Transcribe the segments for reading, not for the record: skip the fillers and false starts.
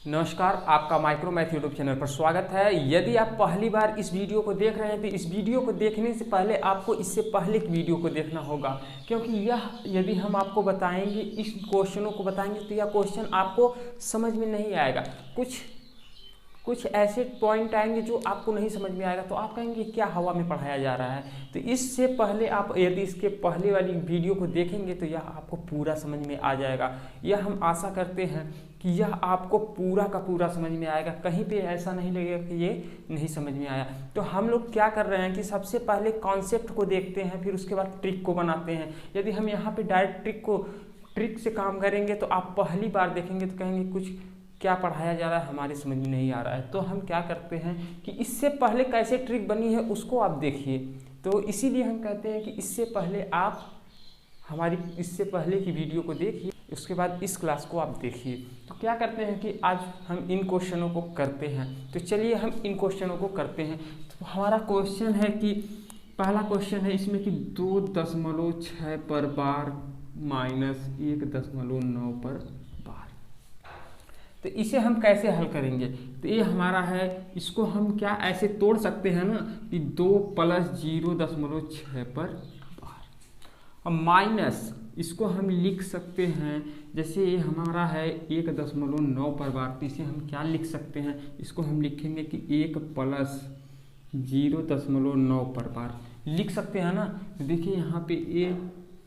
नमस्कार, आपका micro math YouTube channel पर स्वागत है। यदि आप पहली बार इस वीडियो को देख रहे हैं तो इस वीडियो को देखने से पहले आपको इससे पहले की वीडियो को देखना होगा, क्योंकि यह यदि हम आपको बताएंगे, इस क्वेश्चनों को बताएंगे तो यह क्वेश्चन आपको समझ में नहीं आएगा। कुछ ऐसे पॉइंट आएंगे जो आपको नहीं समझ में आएगा, तो आप कहेंगे क्या हवा में पढ़ाया जा रहा है। तो इससे पहले आप यदि इसके पहले वाली वीडियो को देखेंगे तो यह आपको पूरा समझ में आ जाएगा। यह हम आशा करते हैं कि यह आपको पूरा का पूरा समझ में आएगा, कहीं पे ऐसा नहीं लगेगा कि ये नहीं समझ में आया। तो हम लोग क्या कर रहे हैं कि सबसे पहले कॉन्सेप्ट को देखते हैं, फिर उसके बाद ट्रिक को बनाते हैं। यदि हम यहाँ पे डायरेक्ट ट्रिक से काम करेंगे तो आप पहली बार देखेंगे तो कहेंगे कुछ क्या पढ़ाया जा रहा है, हमारे समझ में नहीं आ रहा है। तो हम क्या करते हैं कि इससे पहले कैसे ट्रिक बनी है उसको आप देखिए। तो इसीलिए हम कहते हैं कि इससे पहले आप हमारी इससे पहले की वीडियो को देखिए, उसके बाद इस क्लास को आप देखिए। तो क्या करते हैं कि आज हम इन क्वेश्चनों को करते हैं। तो चलिए हम इन क्वेश्चनों को करते हैं। तो हमारा क्वेश्चन है कि पहला क्वेश्चन है इसमें कि 2.6 पर बार माइनस 1.9 पर बार। तो इसे हम कैसे हल करेंगे। तो ये हमारा है, इसको हम क्या ऐसे तोड़ सकते हैं ना कि 2 + 0.6 पर बार, और माइनस इसको हम लिख सकते हैं, जैसे ये हमारा है 1.9 पर बार, तो इसे हम क्या लिख सकते हैं, इसको हम लिखेंगे कि 1 + 0.9 पर बार लिख सकते हैं ना। तो देखिए यहाँ पे ये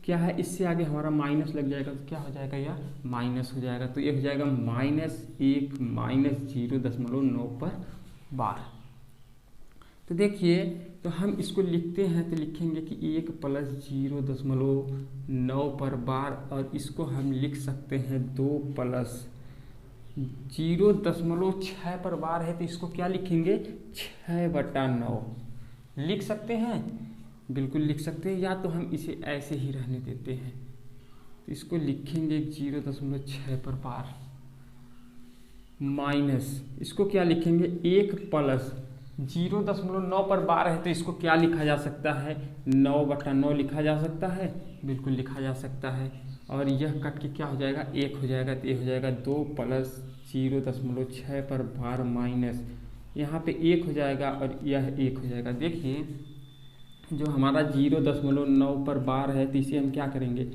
क्या है, इससे आगे हमारा माइनस लग जाएगा तो क्या हो जाएगा, यह माइनस हो जाएगा। तो ये हो जाएगा -1 - 0.9 पर बार। तो देखिए, तो हम इसको लिखते हैं तो लिखेंगे कि 1 + 0.9 पर बार, और इसको हम लिख सकते हैं 2 + 0.6 पर बार है, तो इसको क्या लिखेंगे 6/9 लिख सकते हैं, बिल्कुल लिख सकते हैं। या तो हम इसे ऐसे ही रहने देते हैं, तो इसको लिखेंगे 0.6 पर बार माइनस, इसको क्या लिखेंगे 1 + 0.9 पर बार है, तो इसको क्या लिखा जा सकता है 9/9 लिखा जा सकता है, बिल्कुल लिखा जा सकता है। और यह कट के क्या हो जाएगा 1 हो जाएगा, तो ये हो जाएगा 2 + 0.6 पर बार माइनस, यहाँ पे 1 हो जाएगा और यह 1 हो जाएगा। देखिए जो हमारा 0.9 पर बार है, तो इसे हम क्या करेंगे,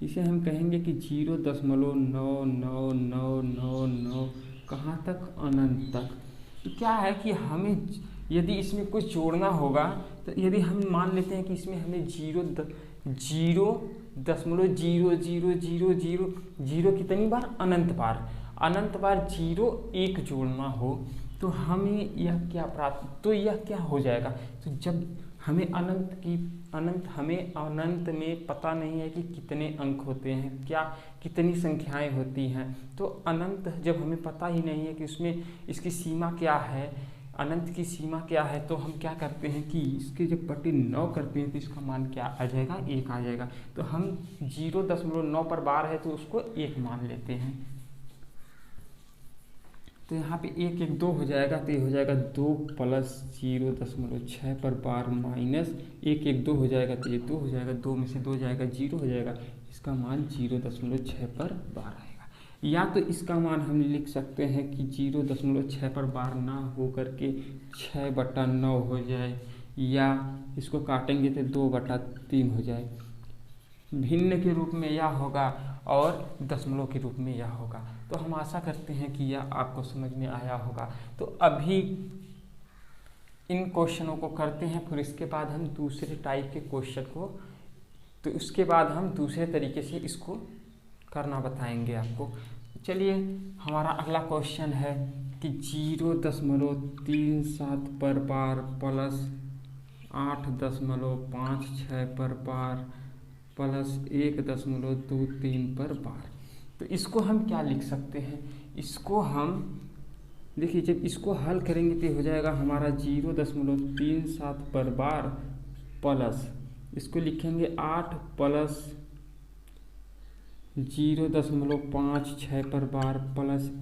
इसे हम कहेंगे कि 0.99999 कहाँ तक, अनंत तक। तो क्या है कि हमें यदि इसमें कुछ जोड़ना होगा, तो यदि हम मान लेते हैं कि इसमें हमें 0.0000 कितनी बार, अनंत बार 0 1 जोड़ना हो, तो हमें यह क्या प्राप्त, तो यह क्या हो जाएगा। तो जब हमें अनंत में पता नहीं है कि कितने अंक होते हैं, क्या कितनी संख्याएं होती हैं। तो अनंत जब हमें पता ही नहीं है कि उसमें इसकी सीमा क्या है, अनंत की सीमा क्या है, तो हम क्या करते हैं कि इसके जब 9 करते हैं तो इसका मान क्या आ जाएगा, 1 आ जाएगा। तो हम 0.9 पर बार है तो उसको 1 मान लेते हैं। तो यहाँ पे 1 1 2 हो जाएगा, तो ये हो जाएगा 2 + 0.6 पर बार माइनस 1 1 2 हो जाएगा, तो ये 2 हो जाएगा, 2 में से 2 जाएगा 0 हो जाएगा, इसका मान 0.6 पर बार आएगा। या तो इसका मान हम लिख सकते हैं कि 0.6 पर बार ना हो करके 6/9 हो जाए, या इसको काटेंगे तो 2/3 हो जाए। भिन्न के रूप में यह होगा और दशमलव के रूप में यह होगा। तो हम आशा करते हैं कि यह आपको समझ में आया होगा। तो अभी इन क्वेश्चनों को करते हैं, फिर इसके बाद हम दूसरे टाइप के क्वेश्चन को, तो उसके बाद हम दूसरे तरीके से इसको करना बताएंगे आपको। चलिए, हमारा अगला क्वेश्चन है कि 0.37 पर बार + 8.56 पर बार + 1.23 पर बार। तो इसको हम क्या लिख सकते हैं, इसको हम देखिए, जब इसको हल करेंगे तो हो जाएगा हमारा 0.37 पर बार प्लस, इसको लिखेंगे 8 + 0.56 पर बार +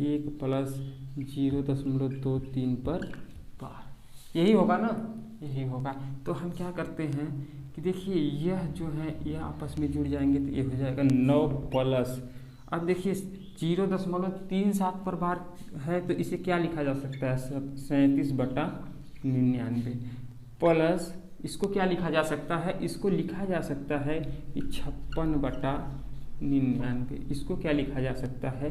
1 + 0.23 पर बार। यही होगा ना, यही होगा। तो हम क्या करते हैं कि देखिए यह जो है यह आपस में जुड़ जाएंगे, तो ये हो जाएगा 9 + अब देखिए 0.37 पर बार है तो इसे क्या लिखा जा सकता है 37/99 प्लस इसको क्या लिखा जा सकता है, इसको लिखा जा सकता है 56/99, इसको क्या लिखा जा सकता है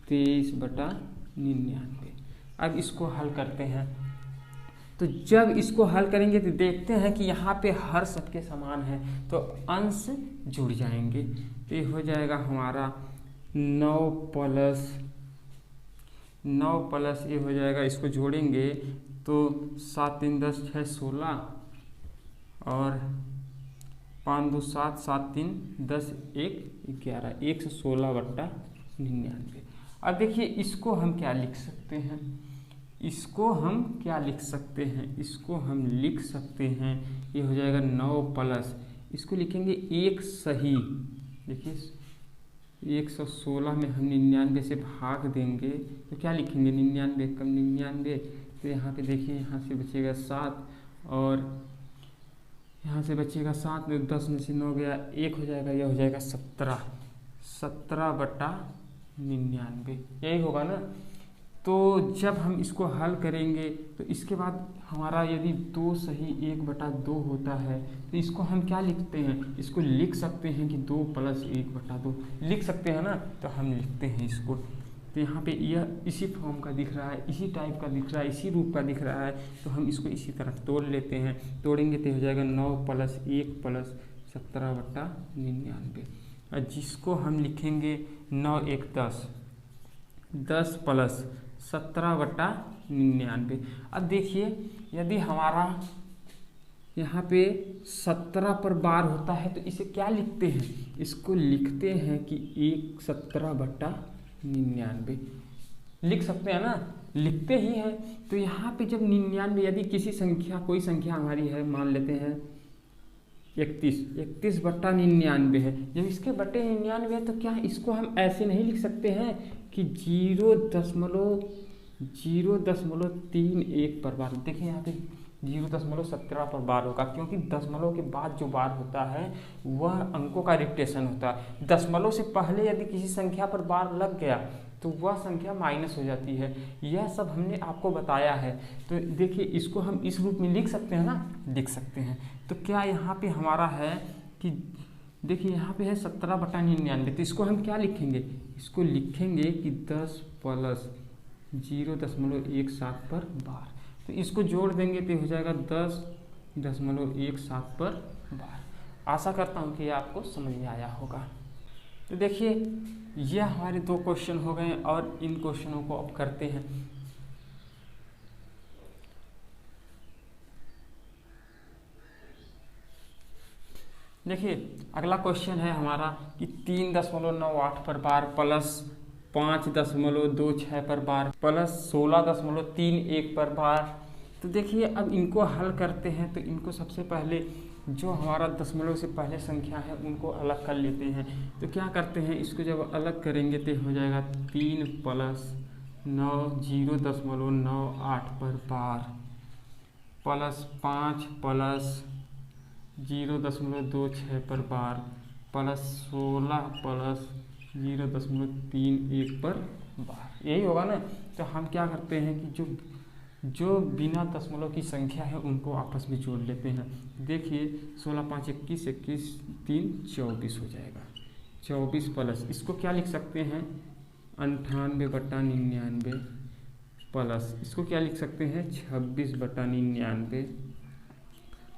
23/99। अब इसको हल करते हैं, तो जब इसको हल करेंगे तो देखते हैं कि यहाँ पे हर सबके समान है तो अंश जुड़ जाएंगे। तो ये हो जाएगा हमारा 9 प्लस ये हो जाएगा, इसको जोड़ेंगे तो 7 3 10 6 16 और 5 2 7 7 3 10 1 11 116/99। अब देखिए इसको हम क्या लिख सकते हैं, इसको हम क्या लिख सकते हैं, इसको हम लिख सकते हैं ये हो जाएगा 9 प्लस इसको लिखेंगे एक सही। देखिए 116 में हम 99 से भाग देंगे तो क्या लिखेंगे 99 कम 99, तो यहाँ पे देखिए यहाँ से बचेगा 7 और यहाँ से बचेगा 7 में 10 में से 9 गया 1 हो जाएगा, यह हो जाएगा 17/99 यही होगा ना। तो जब हम इसको हल करेंगे तो इसके बाद हमारा यदि 2 सही 1/2 होता है तो इसको हम क्या लिखते हैं, इसको लिख सकते हैं कि 2 + 1/2 लिख सकते हैं ना, तो हम लिखते हैं इसको। तो यहाँ पे यह इसी फॉर्म का दिख रहा है, इसी टाइप का दिख रहा है, इसी रूप का दिख रहा है, तो हम इसको इसी तरह तोड़ लेते हैं। तोड़ेंगे तो हो जाएगा 9 + 1 + 17/99 और जिसको हम लिखेंगे 9 1 10 10 + 17/99। अब देखिए यदि हमारा यहाँ पे 17 पर बार होता है तो इसे क्या लिखते हैं, इसको लिखते हैं कि 17/99 लिख सकते हैं ना, लिखते ही हैं। तो यहाँ पे जब 99 यदि किसी संख्या कोई संख्या हमारी है, मान लेते हैं 31/99 है, जब इसके बटे 99 है तो क्या इसको हम ऐसे नहीं लिख सकते हैं कि 0.031 पर बार। देखिए यहाँ पे 0.17 पर बार होगा, क्योंकि दशमलव के बाद जो बार होता है वह अंकों का रिपीटेशन होता है। दशमलव से पहले यदि किसी संख्या पर बार लग गया तो वह संख्या माइनस हो जाती है। यह सब हमने आपको बताया है। तो देखिए इसको हम इस रूप में लिख सकते हैं ना, लिख सकते हैं। तो क्या यहाँ पे हमारा है कि देखिए यहाँ पे है 17/99, तो इसको हम क्या लिखेंगे, इसको लिखेंगे कि 10 + 0.17 पर बार। तो इसको जोड़ देंगे तो हो जाएगा 10.17 पर बार। आशा करता हूँ कि ये आपको समझ में आया होगा। तो देखिए यह हमारे 2 क्वेश्चन हो गए और इन क्वेश्चनों को अब करते हैं। देखिए अगला क्वेश्चन है हमारा कि 3.98 पर बार प्लस 5.26 पर बार प्लस 16.31 पर बार। तो देखिए अब इनको हल करते हैं। तो इनको सबसे पहले जो हमारा दशमलव से पहले संख्या है उनको अलग कर लेते हैं। तो क्या करते हैं, इसको जब अलग करेंगे तो हो जाएगा 3 + 9 0.98 पर बार प्लस 5 + 0.26 पर बार प्लस 16 + 0.31 पर बार। यही होगा ना। तो हम क्या करते हैं कि जो बिना दशमलव की संख्या है उनको आपस में जोड़ लेते हैं। देखिए 16 5 21 21 3 24 हो जाएगा। 24 प्लस इसको क्या लिख सकते हैं 98/99 प्लस इसको क्या लिख सकते हैं 26/99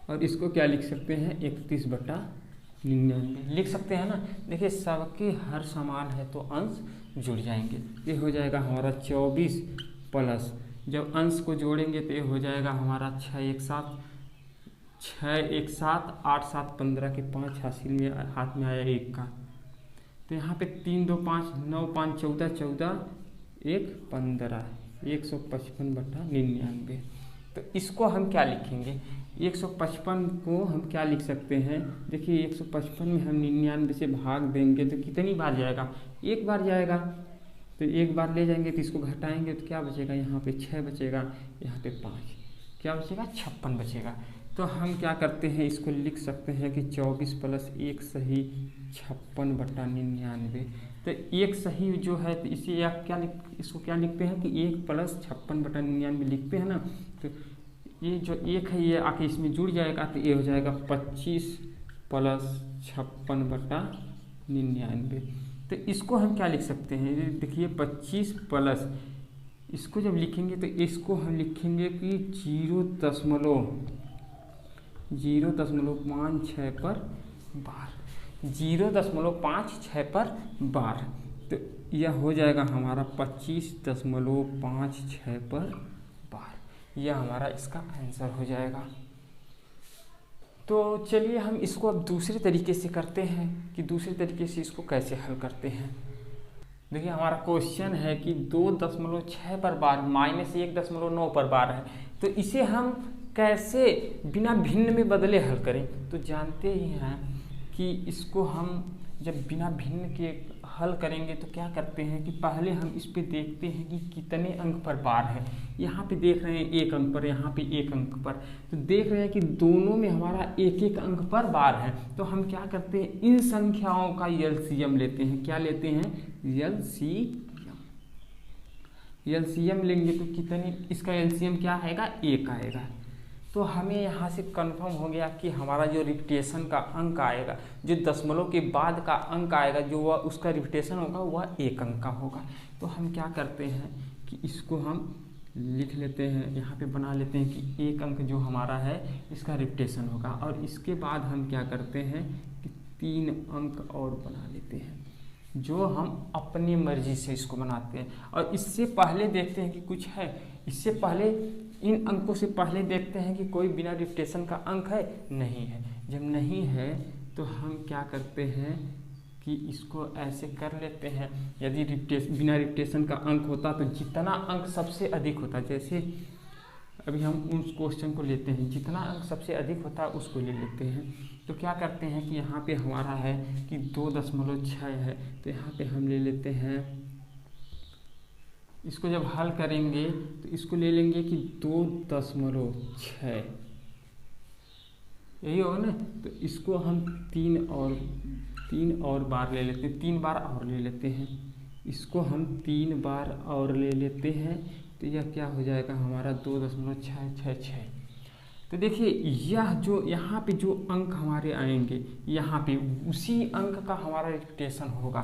और इसको क्या लिख सकते हैं 31/99 लिख सकते हैं ना। देखिए सबके हर समान है तो अंश जुड़ जाएंगे। ये हो जाएगा हमारा 24 प्लस जब अंश को जोड़ेंगे तो ये हो जाएगा हमारा 6 1 7 8 7 15 के 5 हासिल में हाथ में आया 1 का। तो यहाँ पे 3 2 5 9 5 14 14 1 15 155/99। तो इसको हम क्या लिखेंगे 155 को हम क्या लिख सकते हैं। देखिए 155 में हम 99 से भाग देंगे तो कितनी बार जाएगा, एक बार जाएगा। तो एक बार ले जाएंगे तो इसको घटाएंगे तो क्या बचेगा, यहाँ पे 6 बचेगा, यहाँ पे 5 क्या बचेगा 56 बचेगा। तो हम क्या करते हैं इसको लिख सकते हैं कि 24 + 1 सही 56/99 तो एक सही जो है तो इसे आप इसको क्या लिखते हैं कि 1 + 56/99 लिखते हैं ना। तो ये जो 1 है ये आके इसमें जुड़ जाएगा तो ये हो जाएगा 25 + 56/99। तो इसको हम क्या लिख सकते हैं, देखिए 25 प्लस इसको जब लिखेंगे तो इसको हम लिखेंगे कि 0.56/12, 0.56/12। तो यह हो जाएगा हमारा 25.56/12। यह हमारा इसका आंसर हो जाएगा। तो चलिए हम इसको अब दूसरे तरीके से करते हैं कि दूसरे तरीके से इसको कैसे हल करते हैं। देखिए हमारा क्वेश्चन है कि 2.6/12 - 1.9/12 है, तो इसे हम कैसे बिना भिन्न में बदले हल करें। तो जानते ही हैं कि इसको हम जब बिना भिन्न के हल करेंगे तो क्या करते हैं कि पहले हम इस पे देखते हैं कि कितने अंक पर बार है। यहाँ पे देख रहे हैं 1 अंक पर, यहाँ पे 1 अंक पर, तो देख रहे हैं कि दोनों में हमारा 1-1 अंक पर बार है। तो हम क्या करते हैं, इन संख्याओं का एलसीएम लेते हैं। क्या लेते हैं, एलसीएम लेंगे तो कितने, इसका एलसीएम क्या आएगा, 1 आएगा। तो हमें यहाँ से कंफर्म हो गया कि हमारा जो रिपीटेशन का अंक आएगा, जो दशमलव के बाद का अंक आएगा, जो वह उसका रिपीटेशन होगा वह 1 अंक का होगा। तो हम क्या करते हैं कि इसको हम लिख लेते हैं, यहाँ पे बना लेते हैं कि 1 अंक जो हमारा है इसका रिपीटेशन होगा। और इसके बाद हम क्या करते हैं कि 3 अंक और बना लेते हैं, जो हम अपनी मर्जी से इसको बनाते हैं। और इससे पहले देखते हैं कि कुछ है, इससे पहले इन अंकों से पहले देखते हैं कि कोई बिना रिपीटेशन का अंक है, नहीं है। जब नहीं है तो हम क्या करते हैं कि इसको ऐसे कर लेते हैं, यदि बिना रिपीटेशन का अंक होता तो जितना अंक सबसे अधिक होता, जैसे अभी हम उस क्वेश्चन को लेते हैं, जितना अंक सबसे अधिक होता है उसको ले लेते हैं। तो क्या करते हैं कि यहाँ पे हमारा है कि 2.6 है, तो यहाँ पे हम ले लेते हैं, इसको जब हल करेंगे तो इसको ले लेंगे कि 2.6, यही होगा ना। तो इसको हम 3 और बार ले लेते हैं, 3 बार और ले लेते हैं, इसको हम 3 बार और ले लेते हैं। तो यह क्या हो जाएगा हमारा 2.666। तो देखिए यह जो यहाँ पे जो अंक हमारे आएंगे, यहाँ पे उसी अंक का हमारा रिपीटेशन होगा।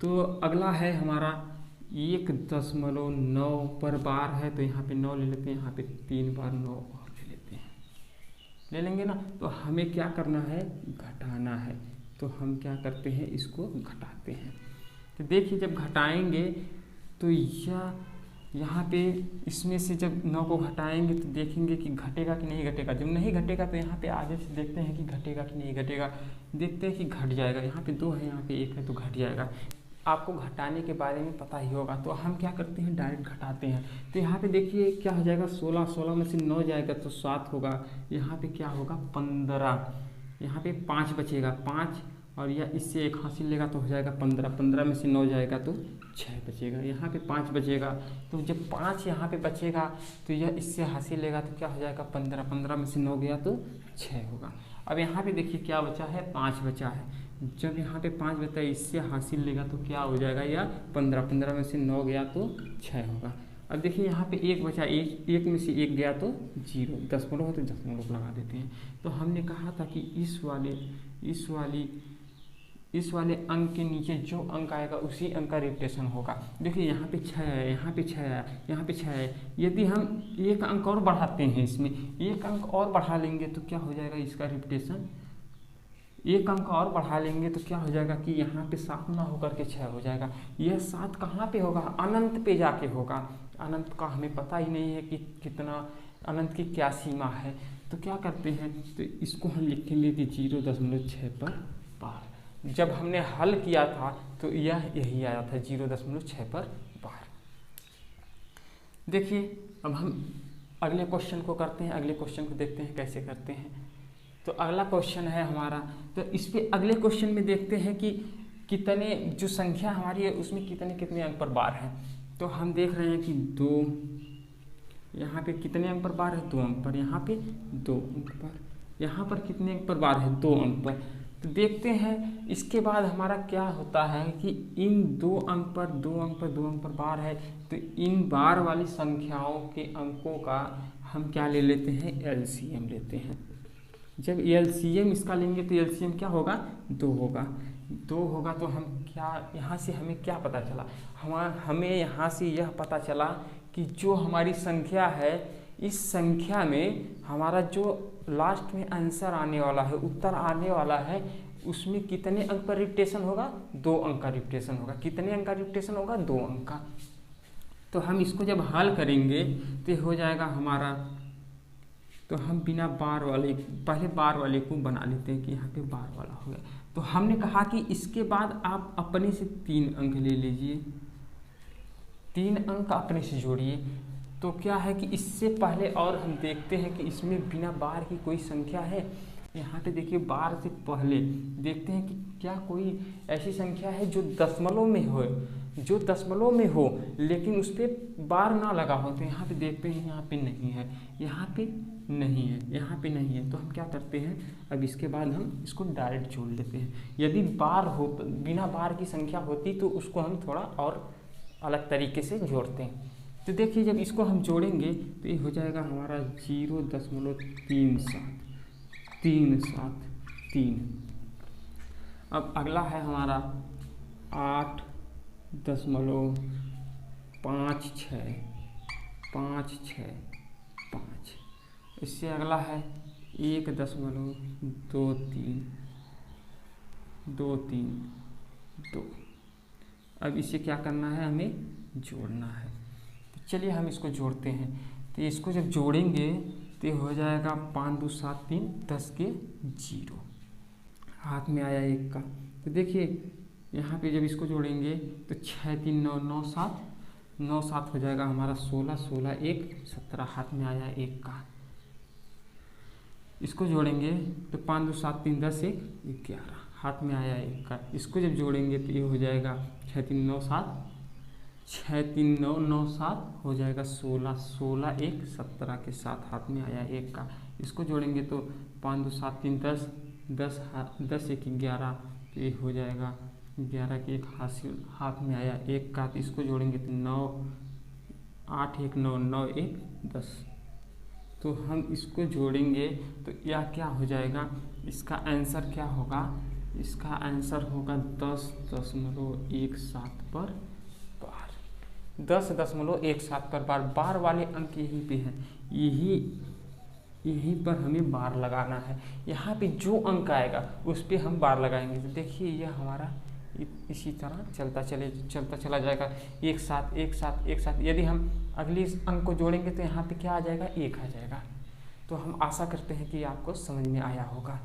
तो अगला है हमारा 1.9 पर बार है, तो यहाँ पे 9 ले लेते हैं, यहाँ पे 3 बार 9 और ले लेते हैं, ले लेंगे ना। तो हमें क्या करना है, घटाना है। तो हम क्या करते हैं, इसको घटाते हैं। तो देखिए जब घटाएंगे तो यह यहाँ पे इसमें से जब 9 को घटाएंगे तो देखेंगे कि घटेगा कि नहीं घटेगा। जब नहीं घटेगा तो यहाँ पे आगे से देखते हैं कि घटेगा कि नहीं घटेगा, देखते हैं कि घट जाएगा। यहाँ पे 2 है, यहाँ पे 1 है, तो घट जाएगा। आपको घटाने के बारे में पता ही होगा। तो हम क्या करते हैं, डायरेक्ट घटाते हैं। तो यहाँ पे देखिए क्या हो जाएगा, 16 में से 9 जाएगा तो 7 होगा, यहाँ पे क्या होगा 15, यहाँ पे 5 बचेगा, 5 और यह इससे 1 हासिल लेगा तो हो जाएगा 15 में से 9 जाएगा तो 6 बचेगा, यहाँ पे 5 बचेगा। तो जब 5 यहाँ पे बचेगा तो यह इससे हासिल लेगा तो क्या हो जाएगा 15 में से 9 गया तो 6 होगा। अब यहाँ पे देखिए क्या बचा है, 5 बचा है। जब यहाँ पे 5 बचा है, इससे हासिल लेगा तो क्या हो जाएगा, या 15 में से 9 गया तो 6 होगा। अब देखिए यहाँ पे 1 बचा, 1 में से 1 गया तो 0, दशमलव हो तो दशमलव लगा देते हैं। तो हमने कहा था कि इस वाले अंक के नीचे जो अंक आएगा उसी अंक का रिपीटेशन होगा। देखिए यहाँ पे 6 है, यहाँ पे 6 है, यहाँ पे 6 है। यदि हम 1 अंक और बढ़ाते हैं, इसमें 1 अंक और बढ़ा लेंगे तो क्या हो जाएगा, इसका रिपीटेशन 1 अंक और बढ़ा लेंगे तो क्या हो जाएगा कि यहाँ पे 7 ना होकर के 6 हो जाएगा। यह 7 कहाँ पे होगा, अनंत पे जाके होगा। अनंत का हमें पता ही नहीं है कि कितना, अनंत की क्या सीमा है। तो क्या करते हैं, तो इसको हम लिखेंगे कि 0.6 पर बार। जब हमने हल किया था तो यही आया था 0.6 पर बार। देखिए अब हम अगले क्वेश्चन को करते हैं, अगले क्वेश्चन को देखते हैं कैसे करते हैं। तो अगला क्वेश्चन है हमारा, तो इस पे अगले क्वेश्चन में देखते हैं कि कितने, जो संख्या हमारी है उसमें कितने अंक पर बार है। तो हम देख रहे हैं कि 2, यहाँ पे कितने अंक पर बार है, 2 अंक पर, यहाँ पे 2 अंक पर, यहाँ पर कितने अंक पर बार है, 2 अंक पर। तो देखते हैं इसके बाद हमारा क्या होता है कि इन 2 अंक पर 2 अंक पर 2 अंक पर बार है, तो इन बार वाली संख्याओं के अंकों का हम क्या ले लेते हैं, एलसीएम लेते हैं। जब एलसीएम इसका लेंगे तो एलसीएम क्या होगा, 2 होगा। 2 होगा तो हम क्या, यहाँ से हमें क्या पता चला, हमें यहाँ से यह पता चला कि जो हमारी संख्या है, इस संख्या में हमारा जो लास्ट में आंसर आने वाला है, उत्तर आने वाला है, उसमें कितने अंक पर रिपीटेशन होगा, 2 अंक का रिपीटेशन होगा। कितने अंक का रिपीटेशन होगा, 2 अंक का। तो हम इसको जब हल करेंगे तो हो जाएगा हमारा, तो हम बिना बार वाले, पहले बार वाले को बना लेते हैं कि यहाँ पे बार वाला हो गया। तो हमने कहा कि इसके बाद आप अपने से 3 अंक ले लीजिए, 3 अंक अपने से जोड़िए। तो क्या है कि इससे पहले और हम देखते हैं कि इसमें बिना बार की कोई संख्या है। यहाँ पे देखिए बार से पहले देखते हैं कि क्या कोई ऐसी संख्या है जो दशमलव में हो, जो दशमलव में हो लेकिन उस पर बार ना लगा हो। तो यहाँ पे देखते हैं, यहाँ पे नहीं है, यहाँ पे नहीं है, यहाँ पे नहीं है। तो हम क्या करते हैं, अब इसके बाद हम इसको डायरेक्ट जोड़ लेते हैं। यदि बार हो, बिना बार की संख्या होती तो उसको हम थोड़ा और अलग तरीके से जोड़ते हैं। तो देखिए जब इसको हम जोड़ेंगे तो ये हो जाएगा हमारा 0.37373। अब अगला है हमारा 8.565655। इससे अगला है 1.23232। अब इसे क्या करना है, हमें जोड़ना है। तो चलिए हम इसको जोड़ते हैं। तो इसको जब जोड़ेंगे तो हो जाएगा 5 2 7 3 10 के 0, हाथ में आया 1 का। तो देखिए यहाँ पे जब इसको जोड़ेंगे तो 6 3 9 9 7 9 7 हो जाएगा हमारा 16 16 1 17, हाथ में आया 1 का। इसको जोड़ेंगे तो 5 2 7 3 10 1 11, हाथ में आया 1 का। इसको जब जोड़ेंगे तो ये हो जाएगा 6 3 9 7 6 3 9 9 7 हो जाएगा 16 16 1 17 के साथ, हाथ में आया 1 का। इसको जोड़ेंगे तो 5 2 7 3 10 10 10 1 11, तो ये हो जाएगा 11 के 1 हाथ में आया 1 का। तो इसको जोड़ेंगे तो 9 8 1 9 9 1 10। तो हम इसको जोड़ेंगे तो यह क्या हो जाएगा, इसका आंसर क्या होगा, इसका आंसर होगा 10.17 पर बार। 10.17 पर बार। बार वाले अंक यहीं पे हैं, यहीं पर हमें बार लगाना है। यहाँ पे जो अंक आएगा उस पे हम बार लगाएंगे। तो देखिए यह हमारा इसी तरह चलता चला जाएगा, 1 7 1 7 1 7। यदि हम अगले अंक को जोड़ेंगे तो यहाँ पे क्या आ जाएगा, 1 आ जाएगा। तो हम आशा करते हैं कि आपको समझ में आया होगा।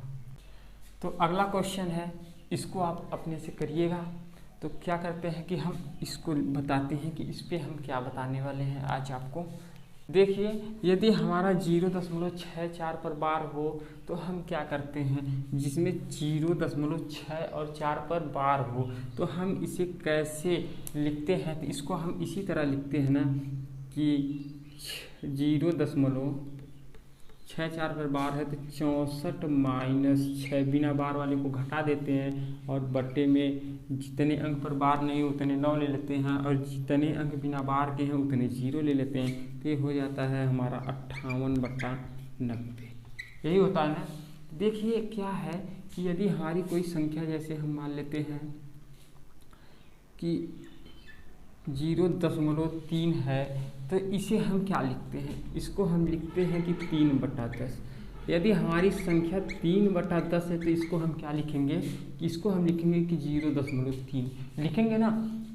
तो अगला क्वेश्चन है, इसको आप अपने से करिएगा। तो क्या करते हैं कि हम इसको बताते हैं कि इस पे हम क्या बताने वाले हैं आज आपको। देखिए यदि हमारा 0.64 पर बार हो तो हम क्या करते हैं, जिसमें 0.6 और 4 पर बार हो तो हम इसे कैसे लिखते हैं। तो इसको हम इसी तरह लिखते हैं ना कि 0.64 पर बार है तो 64 - 6, बिना बार वाले को घटा देते हैं और बट्टे में जितने अंक पर बार नहीं उतने 9 ले लेते हैं और जितने अंक बिना बार के हैं उतने 0 ले लेते हैं। तो ये हो जाता है हमारा 58/90। यही होता है ना। देखिए क्या है कि यदि हमारी कोई संख्या, जैसे हम मान लेते हैं कि 0.3 है, तो इसे हम क्या लिखते हैं, इसको हम लिखते हैं कि 3/10। यदि हमारी संख्या 3/10 है तो इसको हम क्या लिखेंगे, कि इसको हम लिखेंगे कि 0.3 लिखेंगे ना।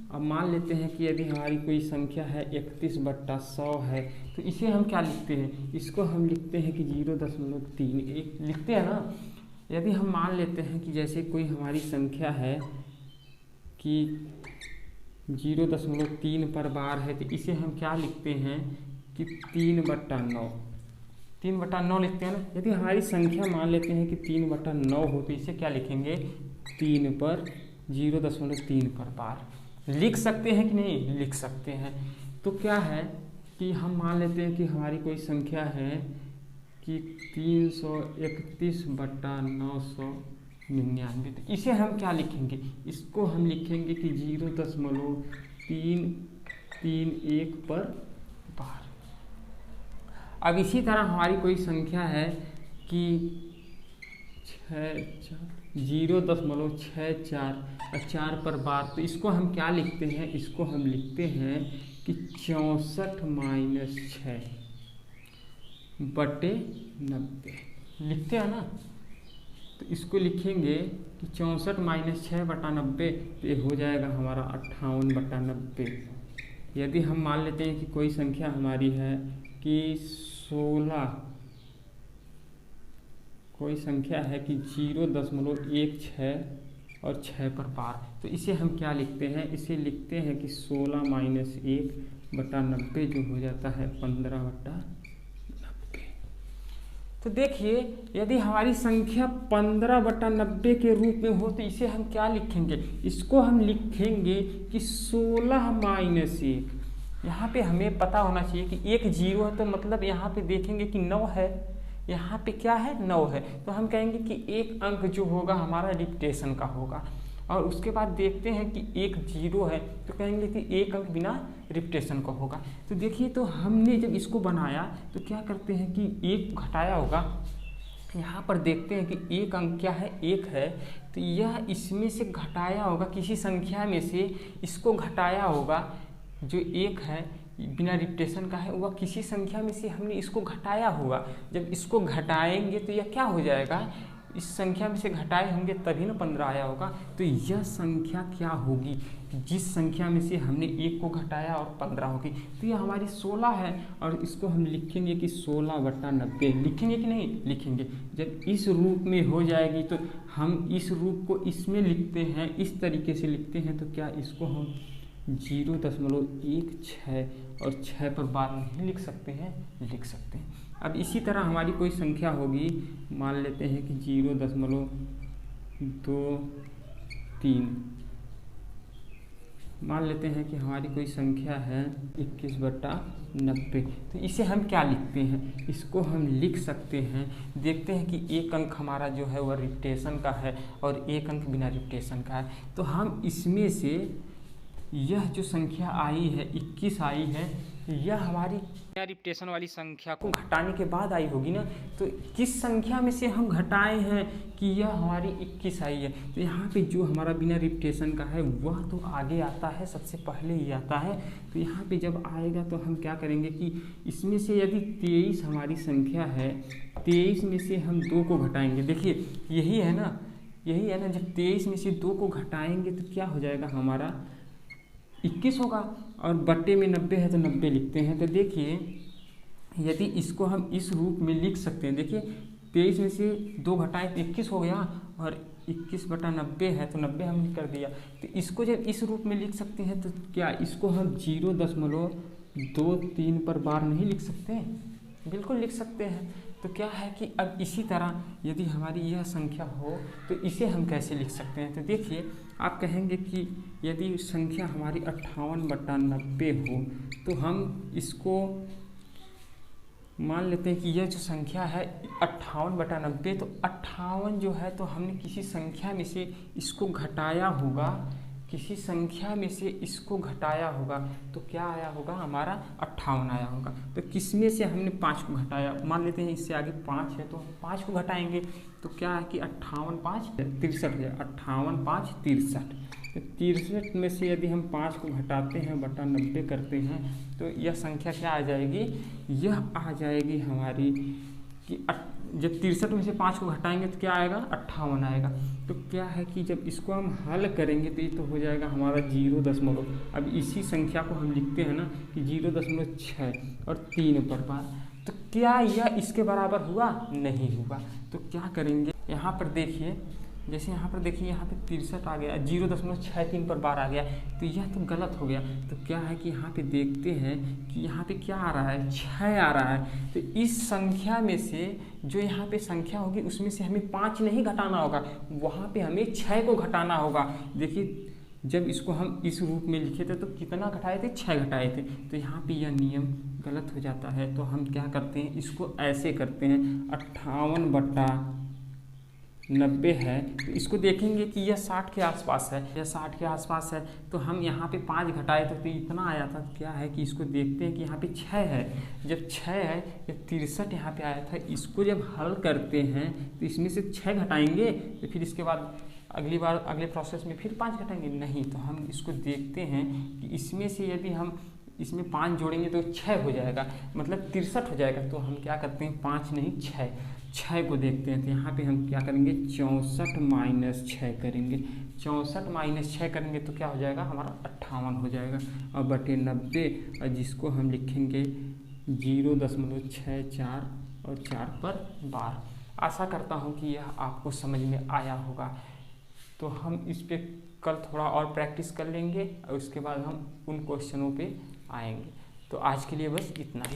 अब मान लेते हैं कि यदि हमारी कोई संख्या है 31/100 है तो इसे हम क्या लिखते हैं, इसको हम लिखते हैं कि 0.3 लिखते हैं ना। यदि हम मान लेते हैं कि जैसे कोई हमारी संख्या है कि 0.3 पर बार है तो इसे हम क्या लिखते हैं कि 3/9 लिखते हैं ना। यदि हमारी संख्या मान लेते हैं कि 3/9 हो तो इसे क्या लिखेंगे, 0.3 पर बार। लिख सकते हैं कि नहीं, लिख सकते हैं। तो क्या है कि हम मान लेते हैं कि हमारी कोई संख्या है कि 331/900 99। तो इसे हम क्या लिखेंगे, इसको हम लिखेंगे कि 0.331 पर बार। अब इसी तरह हमारी कोई संख्या है कि 0.64 पर बार, तो इसको हम क्या लिखते हैं, इसको हम लिखते हैं कि 64/90 लिखते हैं ना। तो इसको लिखेंगे कि 64-6/90, तो ये हो जाएगा हमारा 58/90। यदि हम मान लेते हैं कि कोई संख्या हमारी है कि 16, कोई संख्या है कि 0.16 और 6 पर बार, तो इसे हम क्या लिखते हैं, इसे लिखते हैं कि 16-1/90 जो हो जाता है 15/90। तो देखिए यदि हमारी संख्या 15/90 के रूप में हो तो इसे हम क्या लिखेंगे, इसको हम लिखेंगे कि 16-1। यहाँ पे हमें पता होना चाहिए कि एक 0 है, तो मतलब यहाँ पे देखेंगे कि 9 है, यहाँ पे क्या है 9 है, तो हम कहेंगे कि एक अंक जो होगा हमारा रिपीटेशन का होगा। और उसके बाद देखते हैं कि एक 0 है, तो कहेंगे कि एक अंक बिना रिपीटेशन का होगा। तो देखिए, तो हमने जब इसको बनाया तो क्या करते हैं कि एक घटाया होगा, यहाँ पर देखते हैं कि एक अंक क्या है, एक है, तो यह इसमें से घटाया होगा, किसी संख्या में से इसको घटाया होगा। जो एक है बिना रिपीटेशन का है, वह किसी संख्या में से हमने इसको घटाया होगा। जब इसको घटाएंगे तो यह क्या हो जाएगा, इस संख्या में से घटाए होंगे तभी ना 15 आया होगा। तो यह संख्या क्या होगी, जिस संख्या में से हमने एक को घटाया और 15 होगी, तो यह हमारी 16 है। और इसको हम लिखेंगे कि 16/90 लिखेंगे कि नहीं लिखेंगे। जब इस रूप में हो जाएगी तो हम इस रूप को इसमें लिखते हैं, इस तरीके से लिखते हैं। तो क्या इसको हम 0.16 और 6 पर बार नहीं लिख सकते हैं, लिख सकते हैं। अब इसी तरह हमारी कोई संख्या होगी, मान लेते हैं कि 0.23, मान लेते हैं कि हमारी कोई संख्या है 21/90। तो इसे हम क्या लिखते हैं, इसको हम लिख सकते हैं। देखते हैं कि एक अंक हमारा जो है वह रिपीटेशन का है और एक अंक बिना रिपीटेशन का है। तो हम इसमें से यह जो संख्या आई है 21 आई है, यह हमारी रिपीटेशन वाली संख्या को घटाने के बाद आई होगी ना। तो किस संख्या में से हम घटाए हैं कि यह हमारी 21 आई है, तो यहाँ पे जो हमारा बिना रिपीटेशन का है वह तो आगे आता है, सबसे पहले ही आता है। तो यहाँ पे जब आएगा तो हम क्या करेंगे कि इसमें से यदि 23 हमारी संख्या है, 23 में से हम 2 को घटाएंगे। देखिए यही है ना, यही है ना, जब 23 में से 2 को घटाएंगे तो क्या हो जाएगा, हमारा 21 होगा। और बट्टे में 90 है तो 90 लिखते हैं। तो देखिए यदि इसको हम इस रूप में लिख सकते हैं, देखिए 23 में से 2 घटाएं तो 21 हो गया, और 21/90 है तो 90 हमने कर दिया। तो इसको जब इस रूप में लिख सकते हैं तो क्या इसको हम 0.23 पर बार नहीं लिख सकते हैं, बिल्कुल लिख सकते हैं। तो क्या है कि अब इसी तरह यदि हमारी यह संख्या हो तो इसे हम कैसे लिख सकते हैं। तो देखिए आप कहेंगे कि यदि संख्या हमारी 58/90 हो तो हम इसको मान लेते हैं कि यह जो संख्या है 58/90, तो 58 जो है तो हमने किसी संख्या में से इसको घटाया होगा, किसी संख्या में से इसको घटाया होगा, तो क्या आया होगा, हमारा 58 आया होगा। तो किसमें से हमने 5 को घटाया, मान लेते हैं इससे आगे 5 है तो 5 को घटाएंगे, तो क्या है कि 58×5 63 है, 58×5 63। तो 63 में से यदि हम 5 को घटाते हैं बटा 90 करते हैं तो यह संख्या क्या आ जाएगी, यह आ जाएगी हमारी कि जब 63 में से 5 को घटाएंगे तो क्या आएगा, 58 आएगा। तो क्या है कि जब इसको हम हल करेंगे तो ये तो हो जाएगा हमारा 0. अब इसी संख्या को हम लिखते हैं ना कि 0.6 और 3 पर बार, तो क्या यह इसके बराबर हुआ, नहीं हुआ। तो क्या करेंगे, यहाँ पर देखिए, जैसे यहाँ पर देखिए यहाँ पे 63 आ गया, 0.63 पर बार आ गया, तो यह तो गलत हो गया। तो क्या है कि यहाँ पे देखते हैं कि यहाँ पे क्या आ रहा है, 6 आ रहा है। तो इस संख्या में से जो यहाँ पे संख्या होगी उसमें से हमें 5 नहीं घटाना होगा, वहाँ पे हमें 6 को घटाना होगा। देखिए जब इसको हम इस रूप में लिखे थे तो कितना घटाए थे, 6 घटाए थे। तो यहाँ पे यह नियम गलत हो जाता है। तो हम क्या करते हैं, इसको ऐसे करते हैं, 58/6 90 है, तो इसको देखेंगे कि यह 60 के आसपास है, यह 60 के आसपास है। तो हम यहाँ पे 5 घटाए तो इतना आया था। क्या है कि इसको देखते हैं कि यहाँ पे 6 है, जब 6 है ये 63 यहाँ पे आया था। इसको जब हल करते हैं तो इसमें से 6 घटाएंगे, तो फिर इसके बाद अगली बार अगले प्रोसेस में फिर 5 घटाएंगे नहीं। तो हम इसको देखते हैं कि इसमें से यदि हम इसमें 5 जोड़ेंगे तो 6 हो जाएगा, मतलब 63 हो जाएगा। तो हम क्या करते हैं, 5 नहीं 6 को देखते हैं। तो यहाँ पे हम क्या करेंगे, 64 माइनस 6 करेंगे। 64 माइनस 6 करेंगे तो क्या हो जाएगा, हमारा 58 हो जाएगा। और बटे 90, और जिसको हम लिखेंगे 0.64 और 4 पर बार। आशा करता हूँ कि यह आपको समझ में आया होगा। तो हम इस पे कल थोड़ा और प्रैक्टिस कर लेंगे और उसके बाद हम उन क्वेश्चनों पे आएंगे। तो आज के लिए बस इतना ही।